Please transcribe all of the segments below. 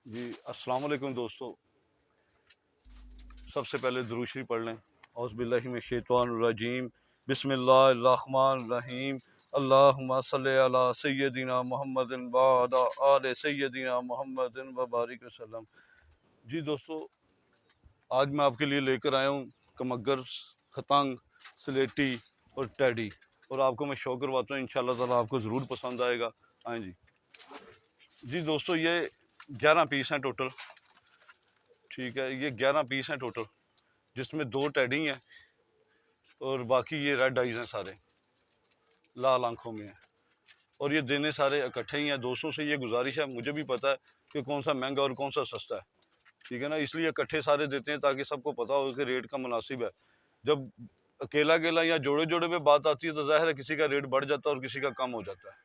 जी अस्सलाम वालेकुम दोस्तों। सबसे पहले दुरूद शरीफ पढ़ लें। औज़ुबिल्लाहि मिनश्शैतानिर्रजीम बिस्मिल्लाहिर्रहमानिर्रहीम अल्लाहुम्मा सल्लि अला सय्यदिना मुहम्मदिन व अला आले सय्यदिना मुहम्मदिन व बारिक वसल्लम। जी दोस्तों, आज मैं आपके लिए लेकर आया हूँ कमगर, खतंग, स्लेटी और टैडी, और आपको मैं शो करवाता हूँ। इंशाल्लाह ताला आपको ज़रूर पसंद आएगा। हाँ जी। जी दोस्तों, ये 11 पीस हैं टोटल। ठीक है, ये 11 पीस हैं टोटल, जिसमें 2 टैडी हैं और बाकी ये रेड आइज हैं, सारे लाल आंखों में हैं। और ये देने सारे इकट्ठे ही हैं। दोस्तों से ये गुजारिश है, मुझे भी पता है कि कौन सा महंगा और कौन सा सस्ता है, ठीक है ना, इसलिए इकट्ठे सारे देते हैं ताकि सबको पता हो कि रेट का मुनासिब है। जब अकेला अकेला या जोड़े जोड़े पे बात आती है तो जाहिर है किसी का रेट बढ़ जाता है और किसी का कम हो जाता है।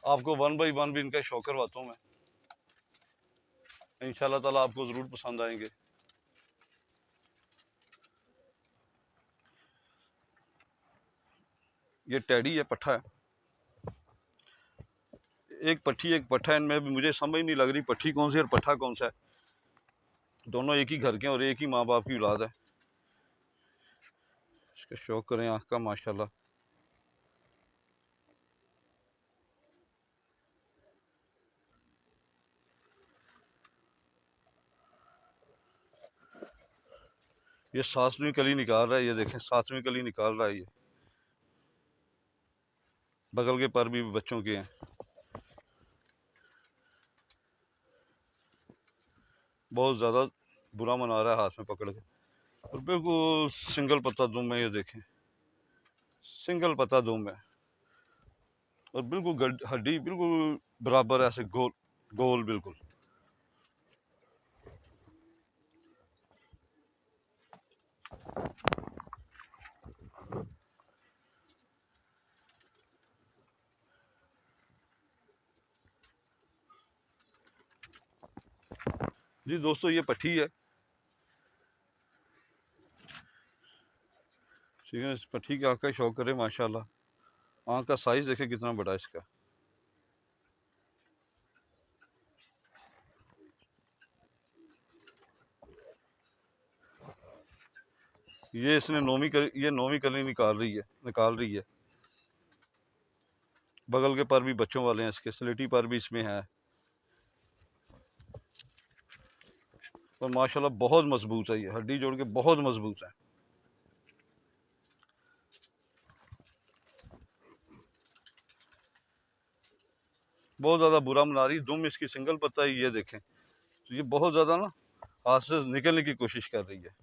आपको 1 बाई 1 भी इनका शो करवाता हूँ मैं। इंशाल्लाह ताला आपको ज़रूर पसंद आएंगे। ये टैडी है, पट्ठा है। एक पट्ठी एक पट्ठा है, इनमें भी मुझे समझ नहीं लग रही पट्ठी कौन सी और पट्ठा कौन सा है। दोनों एक ही घर के हैं और एक ही माँ बाप की औलाद है। इसका शौक करें आँख का, माशाल्लाह। ये 7वीं कली निकाल रहा है, ये देखें 7वीं कली निकाल रहा है। ये बगल के पर भी बच्चों के हैं। बहुत ज़्यादा बुरा मना रहा है हाथ में पकड़ के। और बिल्कुल सिंगल पत्ता दुम है, ये देखें सिंगल पत्ता दुम है। और बिल्कुल हड्डी बिल्कुल बराबर है, ऐसे गोल गोल बिल्कुल। जी दोस्तों, ये पट्ठी है, ठीक है। इस पट्ठी के आँख का शौक करें, माशाल्लाह। आँख का साइज देखें कितना बड़ा है इसका। ये इसने ये 9वीं कली निकाल रही है। बगल के पर भी बच्चों वाले हैं इसके, स्लेटी पर भी इसमें है। और माशाल्लाह बहुत मजबूत है, ये हड्डी जोड़ के बहुत मजबूत है। बहुत ज़्यादा बुरा मना रही। दुम इसकी सिंगल पत्ता है, ये देखें। तो ये बहुत ज़्यादा ना हाथ से निकलने की कोशिश कर रही है।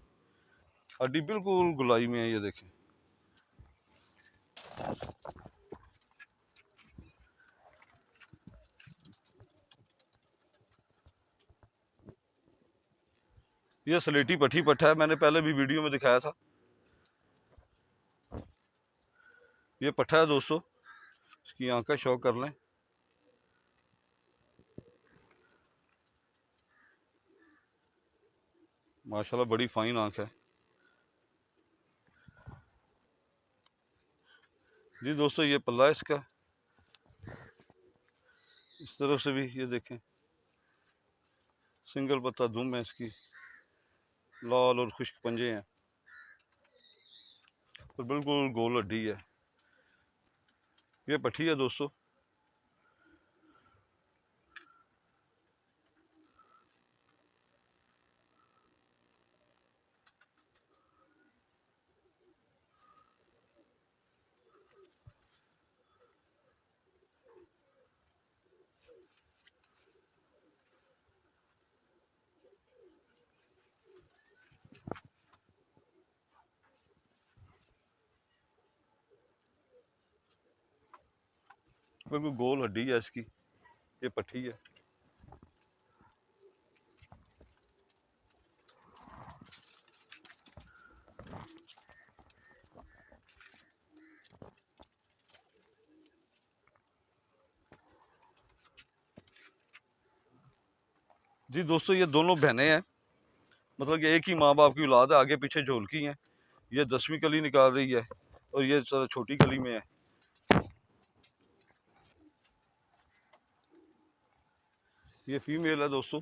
हड्डी बिल्कुल गुलाई में है, ये देखें। ये स्लेटी पट्ठी पट्ठा है, मैंने पहले भी वीडियो में दिखाया था। ये पट्ठा है दोस्तों, इसकी आँख का शौक कर लें। माशाल्लाह बड़ी फाइन आँख है। जी दोस्तों, ये पल्ला है इसका। इस तरफ से भी ये देखें, सिंगल पत्ता दुम है इसकी, लाल और खुश्क पंजे हैं और बिल्कुल गोल हड्डी है। ये पट्ठी है दोस्तों। बिल्कुल गोल हड्डी है इसकी। ये पट्ठी है। जी दोस्तों, ये दोनों बहनें हैं, मतलब कि एक ही माँ बाप की औलाद है, आगे पीछे झोलकी हैं। ये 10वीं कली निकाल रही है और ये छोटी कली में है। ये फीमेल है दोस्तों।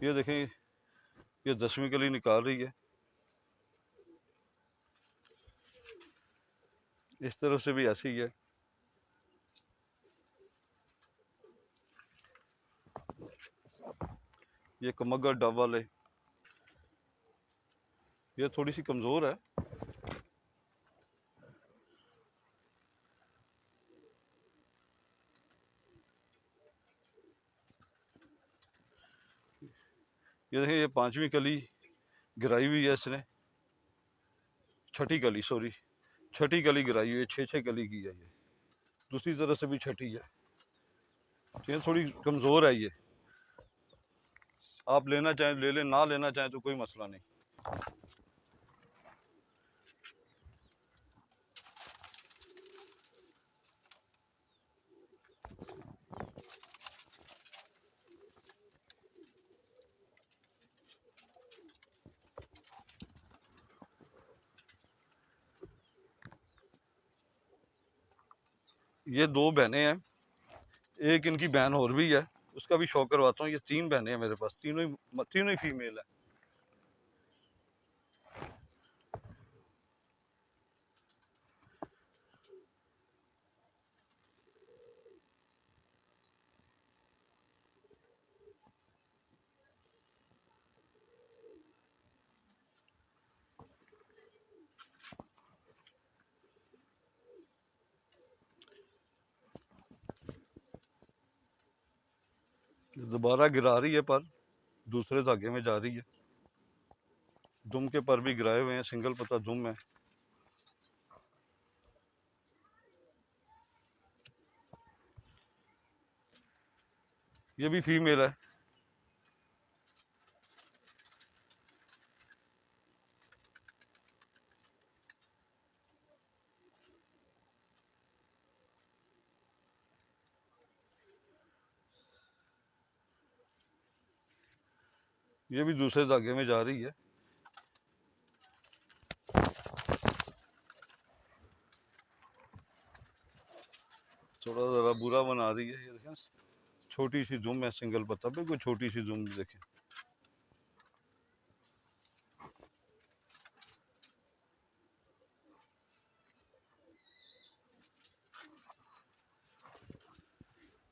ये देखें, ये 10वीं कली निकाल रही है। इस तरफ से भी ऐसी ही है। ये कमगर डब वाले, ये थोड़ी सी कमजोर है। ये देखें, ये 5वीं कली गिराई हुई है इसने। छठी कली, सॉरी, छठी कली गिराई हुई है। 6 कली की है ये। दूसरी तरफ से भी छठी है। ये थोड़ी कमजोर है ये। आप लेना चाहें ले लें, ना लेना चाहें तो कोई मसला नहीं। ये 2 बहनें हैं, एक इनकी बहन और भी है, उसका भी शौक करवाता हूँ। ये 3 बहनें हैं मेरे पास, तीनों ही फीमेल है। दोबारा गिरा रही है पर दूसरे धागे में जा रही है। दुम के पर भी गिराए हुए हैं, सिंगल पत्ता दुम है। ये भी फीमेल है। ये भी दूसरे धागे में जा रही है। थोड़ा जरा बुरा बना रही है। ये देखें, छोटी सी जुम है, सिंगल पत्ता, बिल्कुल छोटी सी जुम। देखें,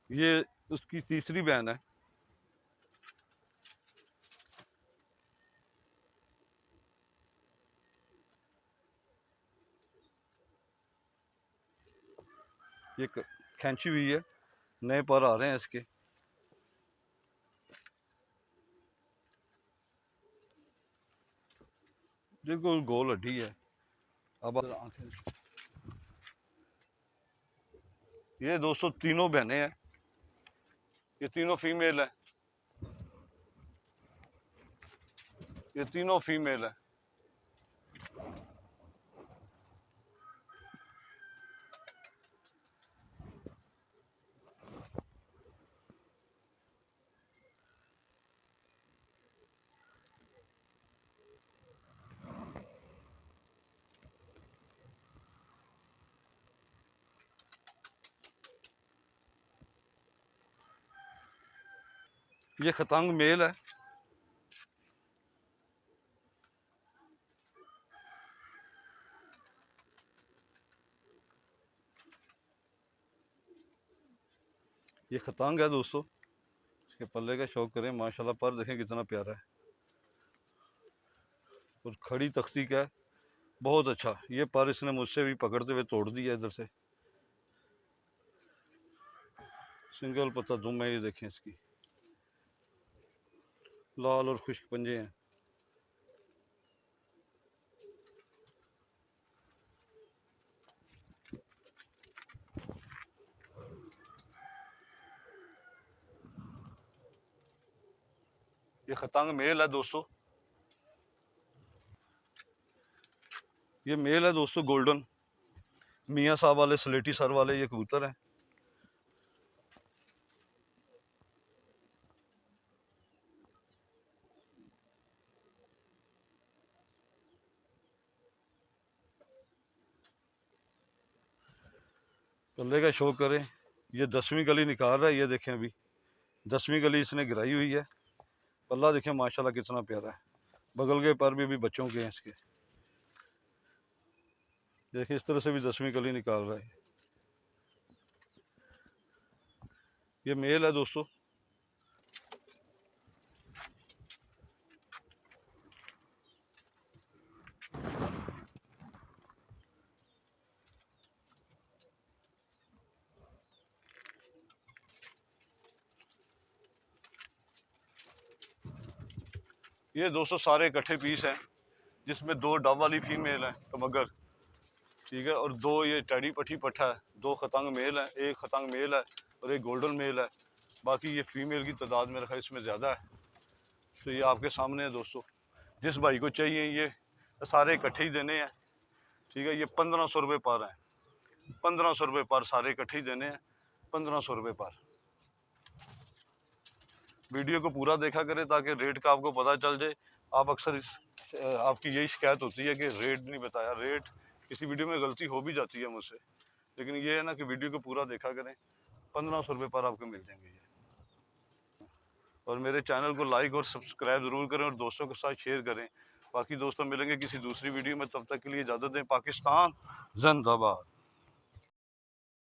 ये उसकी तीसरी बहन है। ये खींची हुई है, नए पर आ रहे हैं इसके। बिल्कुल गोल हड्डी है। अब आंखें, ये दोस्तों तीनों बहनें हैं, ये तीनों फीमेल है। ये तीनों फीमेल है। ये खतंग मेल है। ये खतंग है दोस्तों, इसके पल्ले का शौक करें। माशाल्लाह, पर देखें कितना प्यारा है और खड़ी तख्ती का है, बहुत अच्छा। ये पर इसने मुझसे भी पकड़ते हुए तोड़ दिया इधर से। सिंगल पत्ता दुम है। ये देखें, इसकी लाल और खुश्क पंजे हैं। ये खतंग मेल है दोस्तों। ये मेल है दोस्तों, गोल्डन मियाँ साहब वाले, स्लेटी सर वाले ये कबूतर हैं। कल्ले का शौक करें। ये 10वीं कली निकाल रहा है, ये देखें अभी 10वीं कली इसने गिराई हुई है। पल्ला देखें माशाल्लाह कितना प्यारा है। बगल के पर भी बच्चों के हैं इसके। देखिए इस तरह से भी 10वीं कली निकाल रहा है। ये मेल है दोस्तों। ये दोस्तों सारे इकट्ठे पीस हैं, जिसमें 2 डब वाली फीमेल है टमगर, ठीक है, और 2 ये टैडी पट्टी पट्ठा है, 2 खतंग मेल है, 1 खतंग मेल है और 1 गोल्डन मेल है। बाकी ये फीमेल की तादाद मेरा ख्याल इसमें ज़्यादा है। तो ये आपके सामने है दोस्तों। जिस भाई को चाहिए ये सारे इकट्ठे ही देने हैं, ठीक है। ये 1500 रुपये पर है, 1500 रुपये पर, सारे इकट्ठे ही देने हैं, 1500 रुपये पर। वीडियो को पूरा देखा करें ताकि रेट का आपको पता चल जाए। आप अक्सर आपकी यही शिकायत होती है कि रेट नहीं बताया। रेट किसी वीडियो में गलती हो भी जाती है मुझसे, लेकिन ये है ना कि वीडियो को पूरा देखा करें। 1500 रुपये पर आपको मिल जाएंगे ये। और मेरे चैनल को लाइक और सब्सक्राइब ज़रूर करें और दोस्तों के साथ शेयर करें। बाकी दोस्तों मिलेंगे किसी दूसरी वीडियो में, तब तक के लिए इजाज़त दें। पाकिस्तान जिंदाबाद।